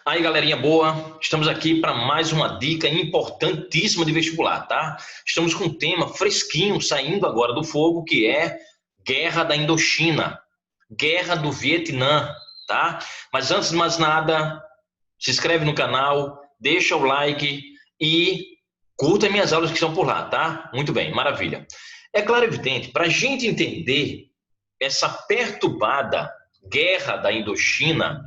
Aí, galerinha boa, estamos aqui para mais uma dica importantíssima de vestibular, tá? Estamos com um tema fresquinho, saindo agora do fogo, que é Guerra da Indochina, Guerra do Vietnã, tá? Mas antes de mais nada, se inscreve no canal, deixa o like e curta minhas aulas que estão por lá, tá? Muito bem, maravilha. É claro e evidente, para a gente entender essa perturbada Guerra da Indochina,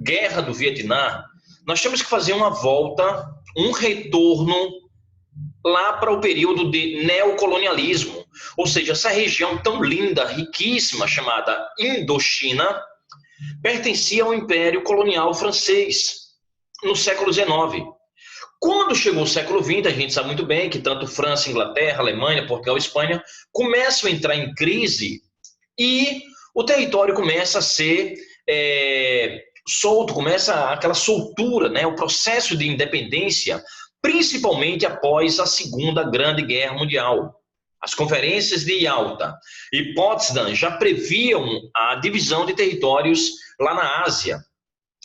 Guerra do Vietnã, nós temos que fazer uma volta, um retorno lá para o período de neocolonialismo, ou seja, essa região tão linda, riquíssima, chamada Indochina, pertencia ao Império Colonial Francês, no século XIX. Quando chegou o século XX, a gente sabe muito bem que tanto França, Inglaterra, Alemanha, Portugal e Espanha começam a entrar em crise e o território começa a ser solto, começa aquela soltura, né? O processo de independência, principalmente após a Segunda Grande Guerra Mundial. As conferências de Yalta e Potsdam já previam a divisão de territórios lá na Ásia.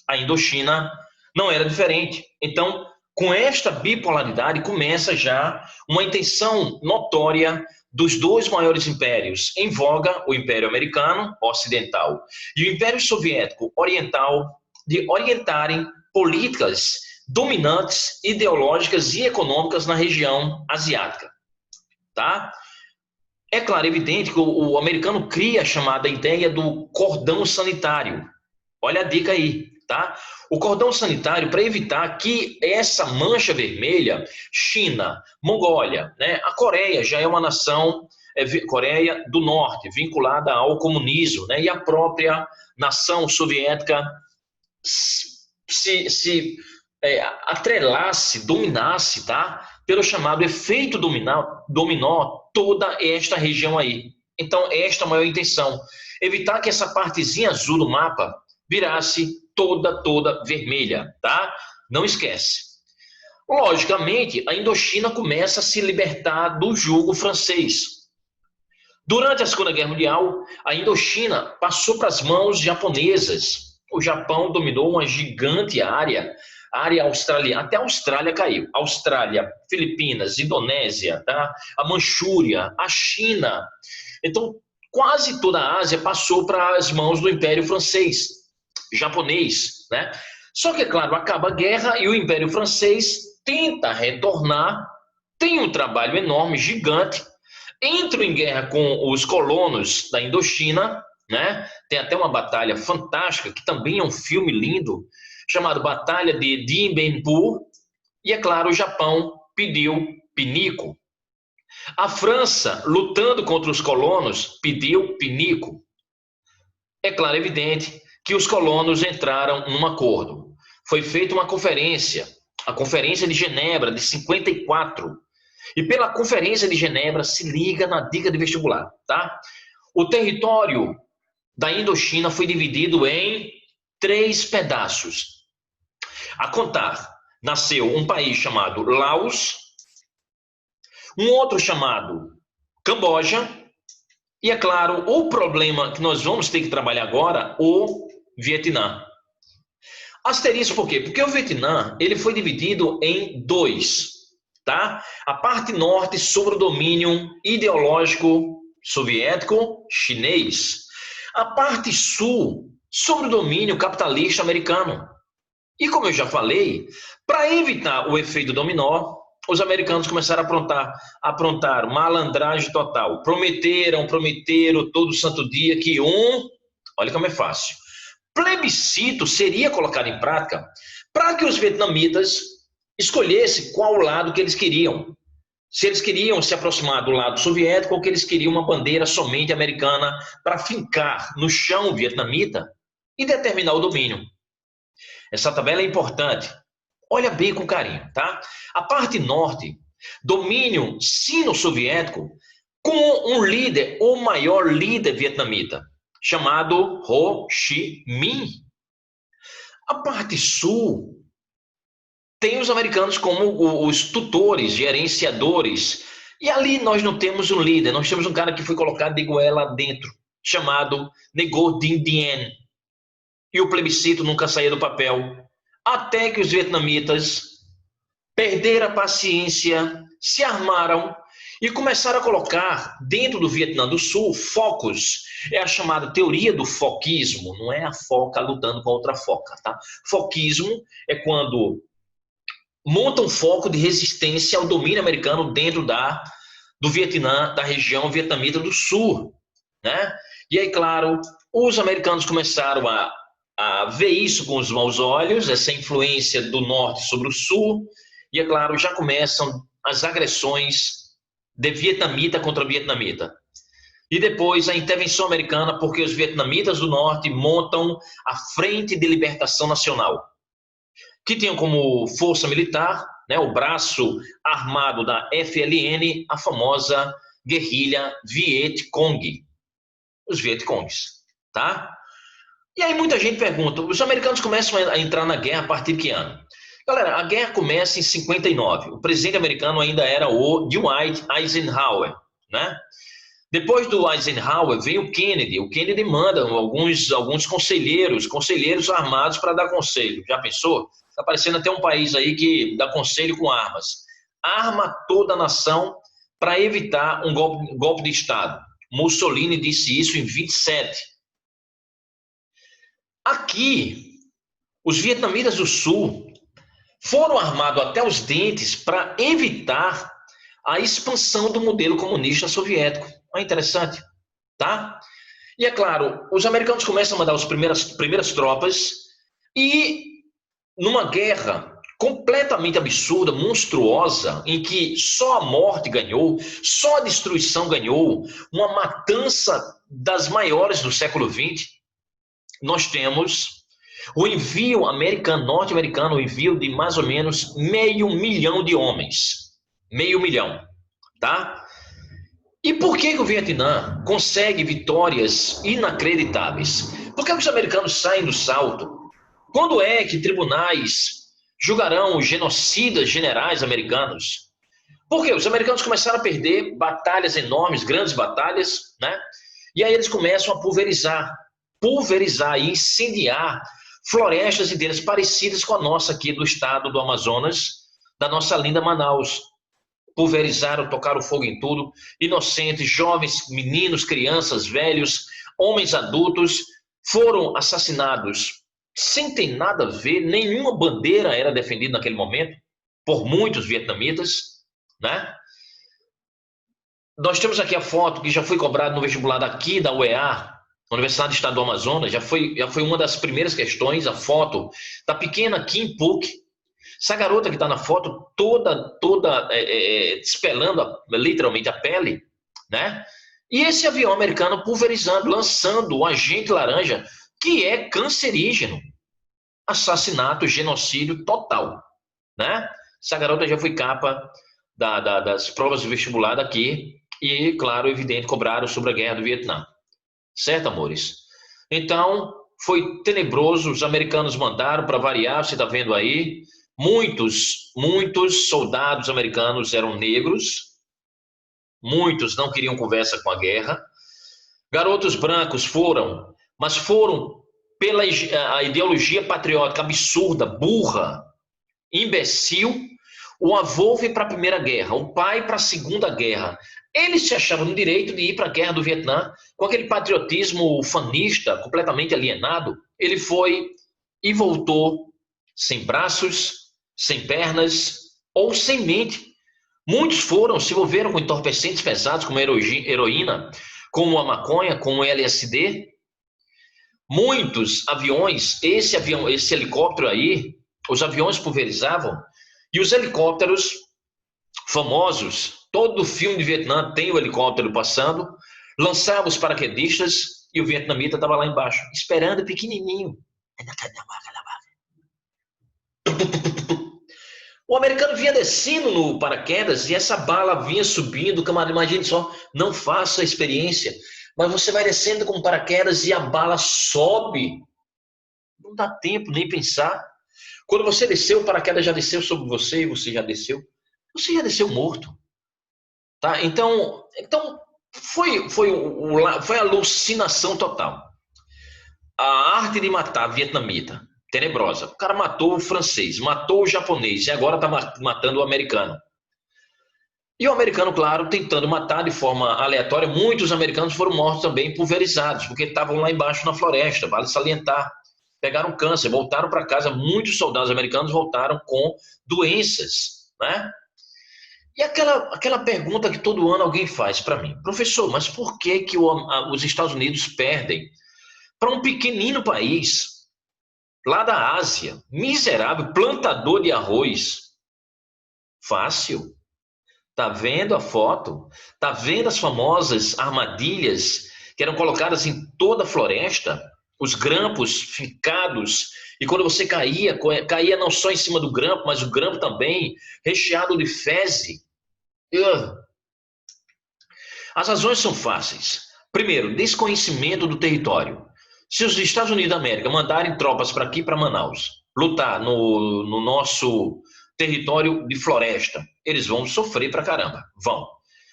A Indochina não era diferente. Então, com esta bipolaridade, começa já uma intenção notória dos dois maiores impérios em voga, o Império Americano Ocidental e o Império Soviético Oriental, de orientarem políticas dominantes, ideológicas e econômicas na região asiática. Tá? É claro, evidente que o americano cria a chamada ideia do cordão sanitário. Olha a dica aí, tá? O cordão sanitário para evitar que essa mancha vermelha, China, Mongólia, né? A Coreia já é uma nação, Coreia do Norte, vinculada ao comunismo, né? E a própria nação soviética se atrelasse, dominasse, tá? Pelo chamado efeito dominó toda esta região aí. Então, esta é a maior intenção, evitar que essa partezinha azul do mapa virasse toda vermelha, tá? Não esquece. Logicamente, a Indochina começa a se libertar do jugo francês. Durante a Segunda Guerra Mundial, a Indochina passou para as mãos japonesas. O Japão dominou uma gigante área australiana, até a Austrália caiu. Austrália, Filipinas, Indonésia, tá? A Manchúria, a China. Então, quase toda a Ásia passou para as mãos do Império Francês, japonês, né? Só que, é claro, acaba a guerra e o Império Francês tenta retornar, tem um trabalho enorme, gigante, entra em guerra com os colonos da Indochina, né? Tem até uma batalha fantástica, que também é um filme lindo, chamado Batalha de Dien Bien Phu, e, é claro, o Japão pediu pinico. A França, lutando contra os colonos, pediu pinico. É claro, evidente que os colonos entraram num acordo. Foi feita uma conferência, a Conferência de Genebra, de 54. E pela Conferência de Genebra, se liga na dica de vestibular, tá? O território da Indochina foi dividido em 3 pedaços. A contar, nasceu um país chamado Laos, um outro chamado Camboja, e, é claro, o problema que nós vamos ter que trabalhar agora, o Vietnã. Asterisco por quê? Porque o Vietnã ele foi dividido em 2, tá? A parte norte sob o domínio ideológico soviético chinês. A parte sul sob o domínio capitalista americano. E como eu já falei, para evitar o efeito dominó, os americanos começaram a aprontar malandragem total. Prometeram todo santo dia que olha como é fácil, plebiscito seria colocado em prática para que os vietnamitas escolhessem qual lado que eles queriam. Se eles queriam se aproximar do lado soviético ou que eles queriam uma bandeira somente americana para fincar no chão vietnamita e determinar o domínio. Essa tabela é importante. Olha bem com carinho, tá? A parte norte, domínio sino-soviético com um líder, o maior líder vietnamita, chamado Ho Chi Minh. A parte sul tem os americanos como os tutores, gerenciadores, e ali nós não temos um líder, nós temos um cara que foi colocado de goela dentro, chamado Ngo Dinh Diem. E o plebiscito nunca saía do papel. até que os vietnamitas perderam a paciência, se armaram e começaram a colocar dentro do Vietnã do Sul focos. É a chamada teoria do foquismo, não é a foca lutando com a outra foca, tá? Foquismo é quando monta um foco de resistência ao domínio americano dentro do Vietnã, da região vietnamita do Sul, né? E aí, claro, os americanos começaram a ver isso com os maus olhos, essa influência do norte sobre o sul, e é claro, já começam as agressões de vietnamita contra vietnamita. E depois a intervenção americana, porque os vietnamitas do norte montam a Frente de Libertação Nacional, que tinham como força militar, né, o braço armado da FLN, a famosa guerrilha Viet Cong, os Vietcongs, tá? E aí muita gente pergunta, os americanos começam a entrar na guerra a partir de que ano? Galera, a guerra começa em 59. O presidente americano ainda era o Dwight Eisenhower, né? Depois do Eisenhower vem o Kennedy. O Kennedy manda alguns conselheiros armados para dar conselho. Já pensou? Está parecendo até um país aí que dá conselho com armas. Arma toda a nação para evitar um golpe de Estado. Mussolini disse isso em 27. Aqui, os vietnamitas do Sul foram armados até os dentes para evitar a expansão do modelo comunista soviético. É interessante, tá? E é claro, os americanos começam a mandar as primeiras tropas e numa guerra completamente absurda, monstruosa, em que só a morte ganhou, só a destruição ganhou, uma matança das maiores do século XX, nós temos o envio norte-americano, o envio de mais ou menos 500.000 de homens. 500.000, tá? E por que o Vietnã consegue vitórias inacreditáveis? Por que os americanos saem do salto? Quando é que tribunais julgarão os genocidas generais americanos? Porque os americanos começaram a perder batalhas enormes, grandes batalhas, né? E aí eles começam a pulverizar e incendiar florestas inteiras parecidas com a nossa aqui do estado do Amazonas, da nossa linda Manaus. Pulverizaram, tocaram fogo em tudo, inocentes, jovens, meninos, crianças, velhos, homens adultos foram assassinados sem ter nada a ver, nenhuma bandeira era defendida naquele momento por muitos vietnamitas, né? Nós temos aqui a foto que já foi cobrada no vestibular daqui da UEA, Universidade do Estado do Amazonas, já foi uma das primeiras questões, a foto da pequena Kim Phuc. Essa garota que está na foto toda despelando literalmente a pele, né? E esse avião americano pulverizando, lançando o agente laranja, que é cancerígeno. Assassinato, genocídio total, né? Essa garota já foi capa das provas do vestibular daqui e, claro, evidente, cobraram sobre a guerra do Vietnã. Certo, amores? Então, foi tenebroso, os americanos mandaram para variar, você está vendo aí, muitos soldados americanos eram negros, muitos não queriam conversa com a guerra, garotos brancos foram, mas foram pela a ideologia patriótica absurda, burra, imbecil. O avô foi para a Primeira Guerra, o pai para a Segunda Guerra. Eles se achavam no direito de ir para a Guerra do Vietnã, com aquele patriotismo fanista, completamente alienado. Ele foi e voltou sem braços, sem pernas ou sem mente. Muitos se envolveram com entorpecentes pesados, como a heroína, como a maconha, como o LSD. Muitos aviões, esse helicóptero aí, os aviões pulverizavam, e os helicópteros famosos, todo filme de Vietnã tem o helicóptero passando, lançava os paraquedistas e o vietnamita estava lá embaixo, esperando pequenininho. O americano vinha descendo no paraquedas e essa bala vinha subindo, camarada, imagine só, não faça a experiência, mas você vai descendo com paraquedas e a bala sobe. Não dá tempo nem pensar. Quando você desceu, o paraquedas já desceu sobre você e você já desceu morto. Tá? Então foi alucinação total. A arte de matar vietnamita, tenebrosa. O cara matou o francês, matou o japonês e agora está matando o americano. E o americano, claro, tentando matar de forma aleatória. Muitos americanos foram mortos também pulverizados, porque estavam lá embaixo na floresta, vale salientar. Pegaram câncer, voltaram para casa. Muitos soldados americanos voltaram com doenças, né? E aquela pergunta que todo ano alguém faz para mim, professor, mas por que que os Estados Unidos perdem para um pequenino país lá da Ásia, miserável, plantador de arroz? Fácil. Tá vendo a foto? Tá vendo as famosas armadilhas que eram colocadas em toda a floresta? Os grampos fincados. E quando você caía, caía não só em cima do grampo, mas o grampo também recheado de fezes. As razões são fáceis. Primeiro, desconhecimento do território. Se os Estados Unidos da América mandarem tropas para aqui, para Manaus, lutar no nosso território de floresta, eles vão sofrer pra caramba. Vão.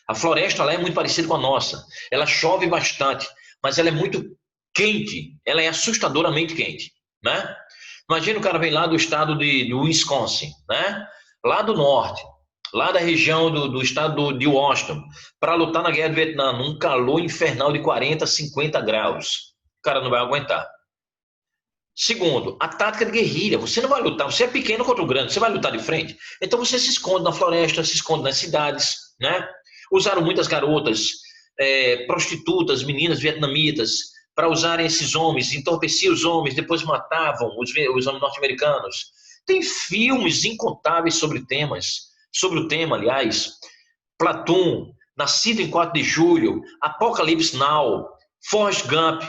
A floresta lá é muito parecida com a nossa. Ela chove bastante, mas ela é muito quente. Ela é assustadoramente quente, né? Imagina o cara vem lá do estado de Wisconsin, né? Lá do norte, lá da região do estado de Washington, para lutar na guerra do Vietnã, num calor infernal de 40, 50 graus. O cara não vai aguentar. Segundo, a tática de guerrilha. Você não vai lutar, você é pequeno contra o grande, você vai lutar de frente. Então você se esconde na floresta, se esconde nas cidades, né? Usaram muitas garotas, prostitutas, meninas vietnamitas, para usarem esses homens, entorpeciam os homens, depois matavam os homens norte-americanos. Tem filmes incontáveis sobre o tema, aliás. Platoon, Nascido em 4 de Julho, Apocalypse Now, Forrest Gump,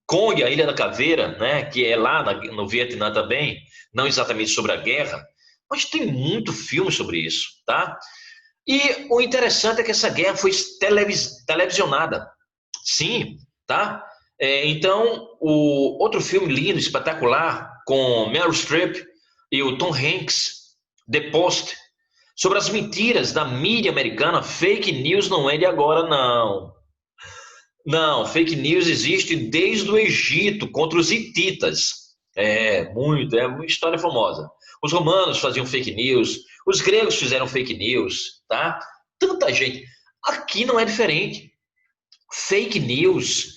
Kong, a Ilha da Caveira, né, que é lá no Vietnã também, não exatamente sobre a guerra, mas tem muito filme sobre isso, tá? E o interessante é que essa guerra foi televisionada. Sim, tá? Então, o outro filme lindo, espetacular, com Meryl Streep e o Tom Hanks, The Post, sobre as mentiras da mídia americana. Fake news não é de agora, não. Não, fake news existe desde o Egito, contra os hititas. É uma história famosa. Os romanos faziam fake news, os gregos fizeram fake news, tá? Tanta gente. Aqui não é diferente. Fake news.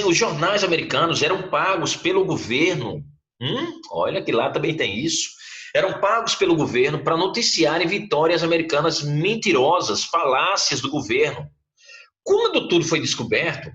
Os jornais americanos eram pagos pelo governo. Olha que lá também tem isso. Eram pagos pelo governo para noticiarem vitórias americanas mentirosas, falácias do governo. Quando tudo foi descoberto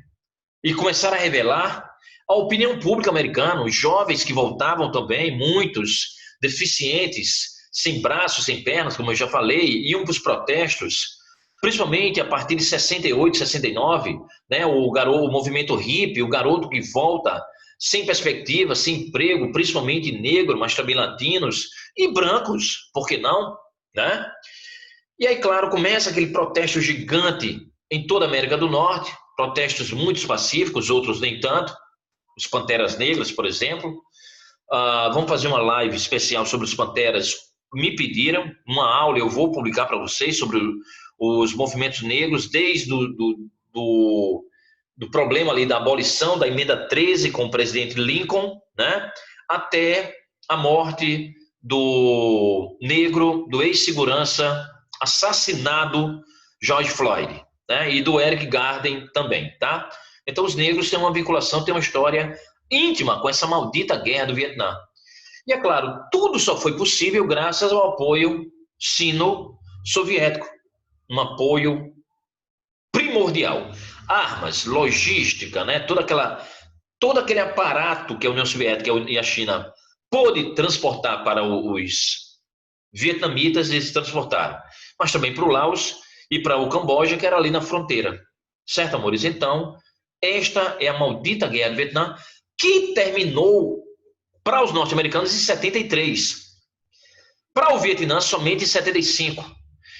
e começaram a revelar, a opinião pública americana, os jovens que voltavam também, muitos deficientes, sem braços, sem pernas, como eu já falei, iam para os protestos, principalmente a partir de 68, 69, né, o movimento hippie, o garoto que volta sem perspectiva, sem emprego, principalmente negro, mas também latinos e brancos, por que não? Né? E aí, claro, começa aquele protesto gigante em toda a América do Norte, protestos muito pacíficos, outros nem tanto, os Panteras Negras, por exemplo. Vamos fazer uma live especial sobre os Panteras, me pediram, uma aula eu vou publicar para vocês sobre os movimentos negros, desde do problema ali da abolição da emenda 13 com o presidente Lincoln, né, até a morte do negro, do ex-segurança assassinado George Floyd, né, e do Eric Garden também, tá? Então os negros têm uma vinculação, têm uma história íntima com essa maldita guerra do Vietnã. E é claro, tudo só foi possível graças ao apoio sino-soviético, um apoio primordial. Armas, logística, né, todo aquele aparato que a União Soviética e a China pôde transportar para os vietnamitas, eles transportaram, mas também para o Laos e para o Camboja, que era ali na fronteira. Certo, amores? Então, esta é a maldita guerra do Vietnã, que terminou para os norte-americanos em 73. Para o Vietnã, somente em 75.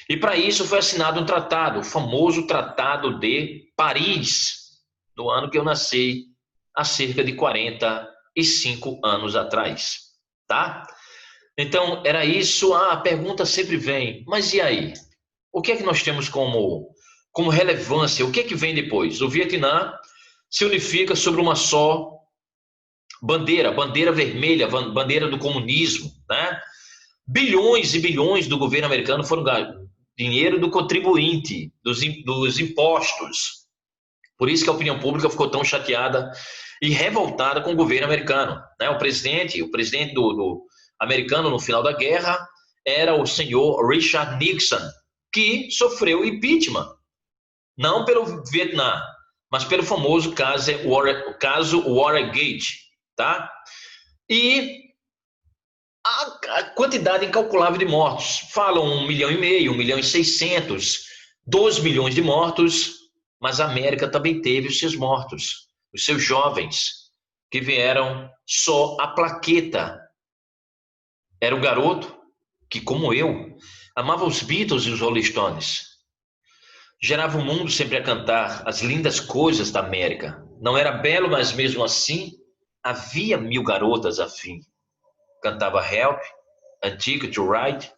E para isso foi assinado um tratado, o famoso Tratado de Paris, no ano que eu nasci, há cerca de 45 anos atrás. Tá? Então, era isso. A pergunta sempre vem, mas e aí? O que é que nós temos como relevância? O que é que vem depois? O Vietnã se unifica sobre uma só bandeira vermelha, bandeira do comunismo, né? Bilhões e bilhões do governo americano foram dinheiro do contribuinte, dos impostos. Por isso que a opinião pública ficou tão chateada e revoltada com o governo americano, né? O presidente do americano no final da guerra era o senhor Richard Nixon, que sofreu impeachment, não pelo Vietnã, mas pelo famoso caso Watergate, tá? E a quantidade incalculável de mortos. Falam 1,5 milhão, 1,6 milhão, 2 milhões de mortos, mas a América também teve os seus mortos, os seus jovens, que vieram só a plaqueta. Era um garoto que, como eu, amava os Beatles e os Rolling Stones. Gerava o mundo sempre a cantar as lindas coisas da América. Não era belo, mas mesmo assim havia 1.000 garotas afim. Cantava Help, A Ticket to Ride,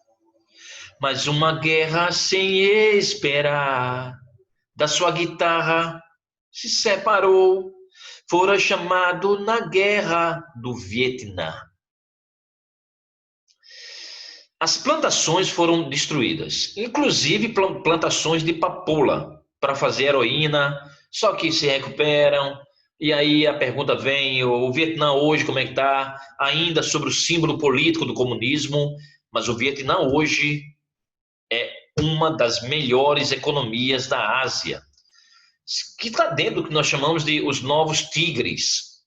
mas uma guerra sem esperar. Da sua guitarra se separou, fora chamado na guerra do Vietnã. As plantações foram destruídas, inclusive plantações de papoula para fazer heroína, só que se recuperam. E aí a pergunta vem: o Vietnã hoje como é que está? Ainda sobre o símbolo político do comunismo, mas o Vietnã hoje é uma das melhores economias da Ásia, que está dentro do que nós chamamos de os novos tigres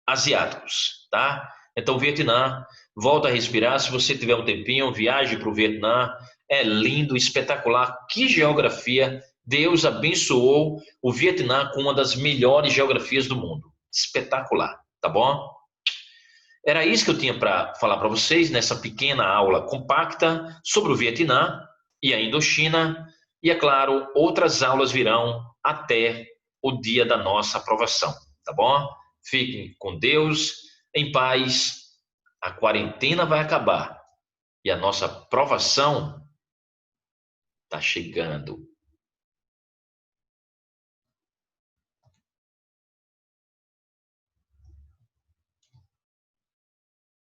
asiáticos, tá? Então, o Vietnã, volta a respirar. Se você tiver um tempinho, viaje para o Vietnã. É lindo, espetacular. Que geografia! Deus abençoou o Vietnã com uma das melhores geografias do mundo. Espetacular, tá bom? Era isso que eu tinha para falar para vocês nessa pequena aula compacta sobre o Vietnã e a Indochina. E, é claro, outras aulas virão até o dia da nossa aprovação, tá bom? Fiquem com Deus, em paz. A quarentena vai acabar e a nossa aprovação está chegando.